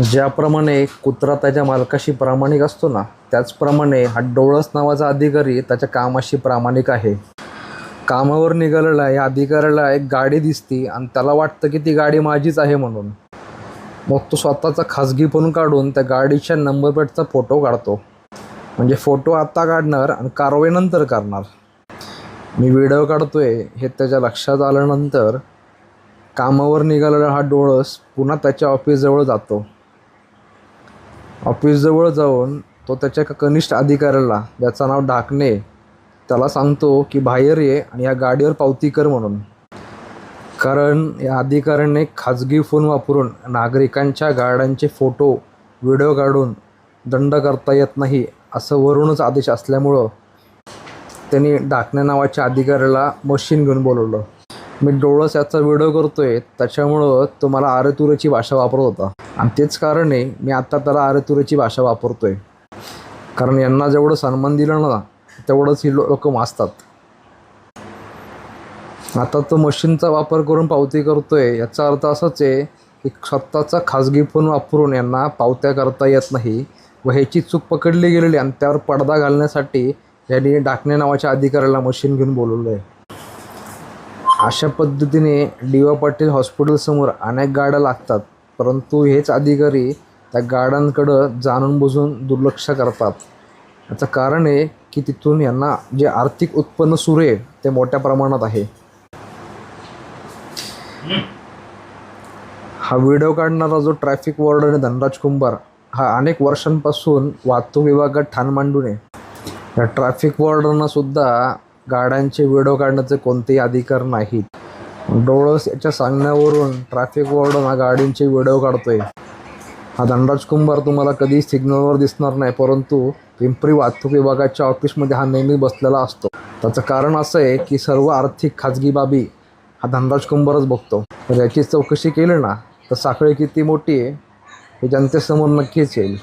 ज्याप्रमाणे कुत्रा त्याच्या मालकाशी प्रामाणिक असतो ना, त्याचप्रमाणे हा डोळस नावाचा अधिकारी त्याच्या कामाशी प्रामाणिक आहे. कामावर निघालेला या अधिकाऱ्याला एक गाडी दिसती आणि त्याला वाटतं की ती गाडी माझीच आहे म्हणून. मग तो स्वतःचा खाजगी फोन काढून त्या गाडीच्या नंबर प्लेटचा फोटो काढतो. म्हणजे फोटो आत्ता काढणार आणि कारवाई नंतर करणार. मी व्हिडिओ काढतोय हे त्याच्या लक्षात आल्यानंतर कामावर निघालेला हा डोळस पुन्हा त्याच्या ऑफिसजवळ जातो. ऑफिसजवळ जाऊन तो त्याच्या एका कनिष्ठ अधिकाऱ्याला, ज्याचं नाव ढाकणे, त्याला सांगतो की बाहेर ये आणि या गाडीवर पावती कर म्हणून. कारण या अधिकाऱ्याने खाजगी फोन वापरून नागरिकांच्या गाड्यांचे फोटो व्हिडिओ काढून दंड करता येत नाही असं वरूनच आदेश असल्यामुळं त्यांनी ढाकणे नावाच्या अधिकाऱ्याला मशीन घेऊन बोलवलं. मी डोळस याचा व्हिडिओ करतोय त्याच्यामुळं तो मला आरेतुरेची भाषा वापरत होता आणि तेच कारण आहे मी आत्ता त्याला आरेतुरेची भाषा वापरतोय. कारण यांना जेवढं सन्मान दिलं ना तेवढंच ही लोक माजतात. आता तो मशीनचा वापर करून पावती करतोय याचा अर्थ असाच आहे की स्वतःचा खाजगी फोन वापरून यांना पावत्या करता येत नाही व ह्याची चूक पकडली गेलेली आणि त्यावर पडदा घालण्यासाठी यांनी ढाकणे नावाच्या अधिकाऱ्याला मशीन घेऊन बोलवलं आहे. अशा पद्धतीने डी.वाय. पाटील हॉस्पिटलसमोर अनेक गाड्या लागतात, परंतु हेच अधिकारी त्या गाड्यांकडं जाणून बुजून दुर्लक्ष करतात. याचं कारण आहे की तिथून यांना जे आर्थिक उत्पन्न सुरू आहे ते मोठ्या प्रमाणात आहे. हा व्हिडिओ काढणारा जो ट्रॅफिक वॉर्डन आहे धनराज कुंभार, हा अनेक वर्षांपासून वाहतूक विभागात ठाण मांडून आहे. या ट्रॅफिक वॉर्डनसुद्धा गाड्यांचे व्हिडिओ काढण्याचे कोणतेही अधिकार नाहीत. डोळस याच्या सांगण्यावरून ट्रॅफिक वॉर्डन हा गाडींचे व्हिडिओ काढतोय. हा धनराज कुंभार तुम्हाला कधी सिग्नलवर दिसणार नाही, परंतु पिंपरी वाहतूक विभागाच्या ऑफिसमध्ये हा नेहमी बसलेला असतो. त्याचं कारण असं आहे की सर्व आर्थिक खाजगी बाबी हा धनराज कुंभारच बघतो. तर याची चौकशी केली ना तर साखळी किती मोठी आहे हे जनतेसमोर नक्कीच येईल.